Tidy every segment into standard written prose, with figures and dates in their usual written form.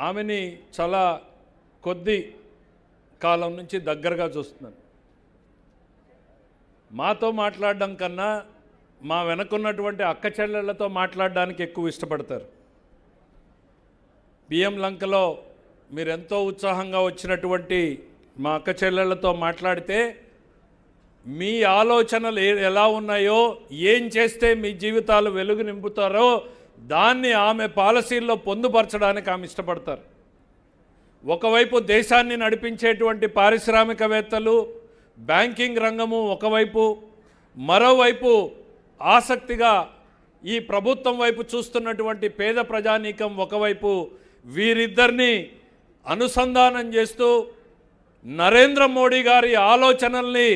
ఆమెని చాలా కొద్ది కాలం నుంచి దగ్గరగా చూస్తున్నాను. మాతో మాట్లాడడం కన్నా మా వెనకున్నటువంటి అక్క చెల్లెళ్లతో మాట్లాడడానికి ఎక్కువ ఇష్టపడతారు. బియ్యం లంకలో మీరు ఎంతో ఉత్సాహంగా వచ్చినటువంటి మా అక్క చెల్లెళ్లతో మాట్లాడితే మీ ఆలోచనలు ఎలా ఉన్నాయో, ఏం చేస్తే మీ జీవితాలు వెలుగు నింపుతారో దాన్ని ఆమె పాలసీల్లో పొందుపరచడానికి ఆమె ఇష్టపడతారు. ఒకవైపు దేశాన్ని నడిపించేటువంటి పారిశ్రామికవేత్తలు, బ్యాంకింగ్ రంగము ఒకవైపు, మరోవైపు ఆసక్తిగా ఈ ప్రభుత్వం వైపు చూస్తున్నటువంటి పేద ప్రజానీకం ఒకవైపు, వీరిద్దరిని అనుసంధానం చేస్తూ నరేంద్ర మోడీ గారి ఆలోచనల్ని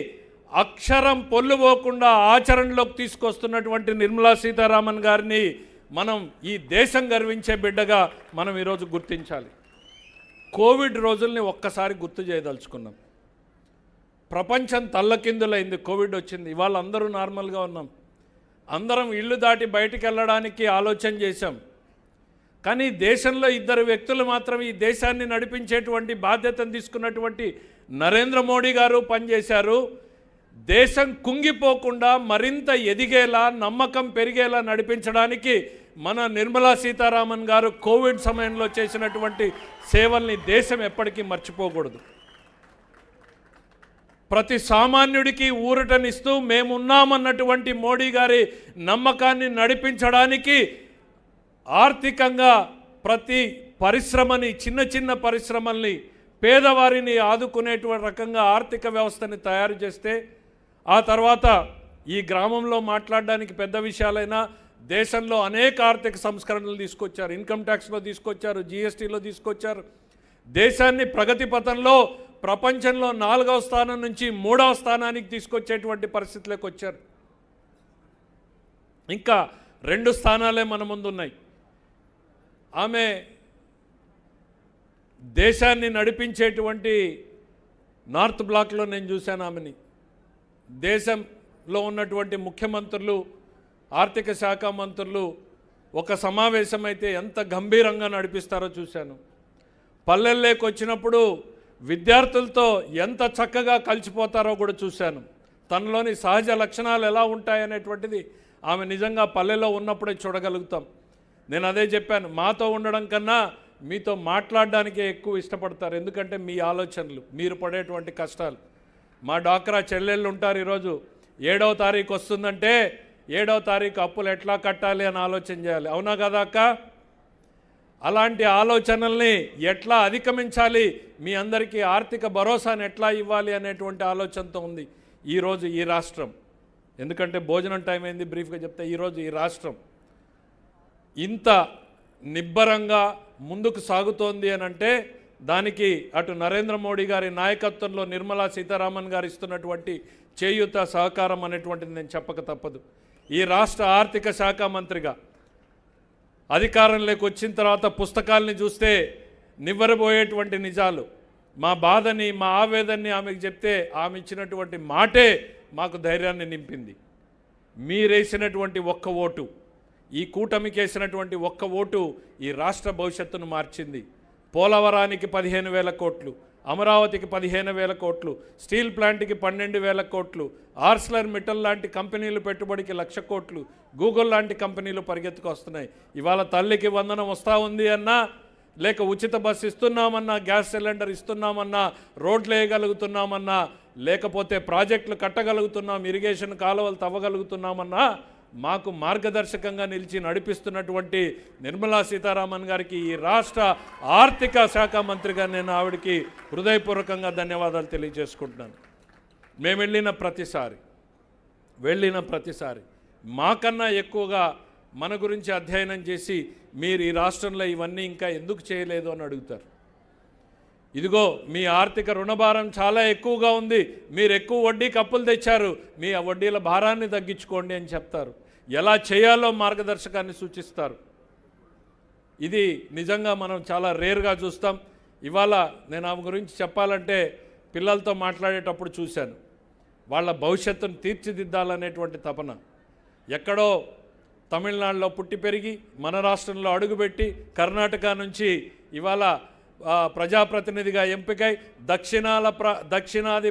అక్షరం పొల్లుపోకుండా ఆచరణలోకి తీసుకొస్తున్నటువంటి నిర్మలా సీతారామన్ గారిని మనం ఈ దేశం గర్వించే బిడ్డగా మనం ఈరోజు గుర్తించాలి. కోవిడ్ రోజుల్ని ఒక్కసారి గుర్తు చేయదలుచుకున్నాం. ప్రపంచం తల్లకిందులైంది, కోవిడ్ వచ్చింది. ఇవాళ అందరూ నార్మల్గా ఉన్నాం. అందరం ఇల్లు దాటి బయటికి వెళ్ళడానికి ఆలోచన చేశాం. కానీ దేశంలో ఇద్దరు వ్యక్తులు మాత్రం ఈ దేశాన్ని నడిపించేటువంటి బాధ్యతను తీసుకున్నటువంటి నరేంద్ర మోడీ గారు పనిచేశారు. దేశం కుంగిపోకుండా మరింత ఎదిగేలా, నమ్మకం పెరిగేలా నడిపించడానికి మన నిర్మలా సీతారామన్ గారు కోవిడ్ సమయంలో చేసినటువంటి సేవల్ని దేశం ఎప్పటికీ మర్చిపోకూడదు. ప్రతి సామాన్యుడికి ఊరటనిస్తూ మేమున్నామన్నటువంటి మోడీ గారి నమ్మకాన్ని నడిపించడానికి ఆర్థికంగా ప్రతి పరిశ్రమని, చిన్న చిన్న పరిశ్రమల్ని, పేదవారిని ఆదుకునేటువంటి రకంగా ఆర్థిక వ్యవస్థని తయారు చేస్తే, ఆ తర్వాత ఈ గ్రామంలో మాట్లాడడానికి పెద్ద విషయాలైనా దేశంలో అనేక ఆర్థిక సంస్కరణలు తీసుకొచ్చారు. ఇన్కమ్ ట్యాక్స్లో తీసుకొచ్చారు, జీఎస్టీలో తీసుకొచ్చారు. దేశాన్ని ప్రగతి పథంలో ప్రపంచంలో 4వ స్థానం నుంచి 3వ స్థానానికి తీసుకొచ్చేటువంటి పరిస్థితులకు వచ్చారు. ఇంకా 2 స్థానాలే మన ముందున్నాయి. ఆమె దేశాన్ని నడిపించేటువంటి నార్త్ బ్లాక్లో నేను చూశాను ఆమెని. దేశంలో ఉన్నటువంటి ముఖ్యమంత్రులు, ఆర్థిక శాఖ మంత్రులు ఒక సమావేశం అయితే ఎంత గంభీరంగా నడిపిస్తారో చూశాను. పల్లెల్లోకి వచ్చినప్పుడు విద్యార్థులతో ఎంత చక్కగా కలిసిపోతారో కూడా చూశాను. తనలోని సహజ లక్షణాలు ఎలా ఉంటాయనేటువంటిది ఆమె నిజంగా పల్లెలో ఉన్నప్పుడే చూడగలుగుతాం. నేను అదే చెప్పాను, మాతో ఉండడం కన్నా మీతో మాట్లాడడానికే ఎక్కువ ఇష్టపడతారు. ఎందుకంటే మీ ఆలోచనలు, మీరు పడేటువంటి కష్టాలు. మా డాక్రా చెల్లెళ్ళు ఉంటారు. ఈరోజు 7వ తారీఖు వస్తుందంటే 7వ తారీఖు అప్పులు ఎట్లా కట్టాలి అని ఆలోచన చేయాలి. అవునా కదా అక్క? అలాంటి ఆలోచనల్ని ఎట్లా అధిగమించాలి, మీ అందరికీ ఆర్థిక భరోసాను ఎట్లా ఇవ్వాలి అనేటువంటి ఆలోచనతో ఉంది ఈరోజు ఈ రాష్ట్రం. ఎందుకంటే భోజనం టైం అయింది, బ్రీఫ్గా చెప్తే ఈరోజు ఈ రాష్ట్రం ఇంత నిబ్బరంగా ముందుకు సాగుతోంది అని అంటే దానికి అటు నరేంద్ర మోడీ గారి నాయకత్వంలో నిర్మలా సీతారామన్ గారు ఇస్తున్నటువంటి చేయూత సహకారం అనేటువంటిది నేను చెప్పక తప్పదు. ఈ రాష్ట్ర ఆర్థిక శాఖ మంత్రిగా అధికారంలోకి వచ్చిన తర్వాత పుస్తకాలని చూస్తే నివ్వరబోయేటువంటి నిజాలు, మా బాధని, మా ఆవేదనని ఆమెకు చెప్తే ఆమె ఇచ్చినటువంటి మాటే మాకు ధైర్యాన్ని నింపింది. మీరేసినటువంటి ఒక్క ఓటు, ఈ కూటమికి వేసినటువంటి ఒక్క ఓటు ఈ రాష్ట్ర భవిష్యత్తును మార్చింది. పోలవరానికి 15,000 కోట్లు, అమరావతికి 15,000 కోట్లు, స్టీల్ ప్లాంట్కి 12,000 కోట్లు, ఆర్స్లర్ మిట్టల్ లాంటి కంపెనీలు పెట్టుబడికి 1,00,000 కోట్లు, గూగుల్ లాంటి కంపెనీలు పరిగెత్తుకు వస్తున్నాయి. ఇవాళ తల్లికి వందనం వస్తూ ఉంది అన్నా, లేక ఉచిత బస్సు ఇస్తున్నామన్నా, గ్యాస్ సిలిండర్ ఇస్తున్నామన్నా, రోడ్లు వేయగలుగుతున్నామన్నా, లేకపోతే ప్రాజెక్టులు కట్టగలుగుతున్నాం, ఇరిగేషన్ కాలువలు తవ్వగలుగుతున్నామన్నా, మాకు మార్గదర్శకంగా నిలిచి నడిపిస్తున్నటువంటి నిర్మలా సీతారామన్ గారికి, ఈ రాష్ట్ర ఆర్థిక శాఖ మంత్రిగా నేను ఆవిడకి హృదయపూర్వకంగా ధన్యవాదాలు తెలియజేసుకుంటున్నాను. మేము వెళ్ళిన ప్రతిసారి మాకన్నా ఎక్కువగా మన గురించి అధ్యయనం చేసి మీరు ఈ రాష్ట్రంలో ఇవన్నీ ఇంకా ఎందుకు చేయలేదు అని అడుగుతారు. ఇదిగో మీ ఆర్థిక రుణభారం చాలా ఎక్కువగా ఉంది, మీరు ఎక్కువ వడ్డీకి అప్పులు తెచ్చారు, మీ ఆ వడ్డీల భారాన్ని తగ్గించుకోండి అని చెప్తారు. ఎలా చేయాలో మార్గదర్శకాన్ని సూచిస్తారు. ఇది నిజంగా మనం చాలా రేర్గా చూస్తాం. ఇవాళ నేను ఆమె గురించి చెప్పాలంటే పిల్లలతో మాట్లాడేటప్పుడు చూశాను. వాళ్ళ భవిష్యత్తును తీర్చిదిద్దాలనేటువంటి తపన. ఎక్కడో తమిళనాడులో పుట్టి పెరిగి మన రాష్ట్రంలో అడుగుపెట్టి కర్ణాటక నుంచి ఇవాళ ప్రజాప్రతినిధిగా ఎంపికై దక్షిణాది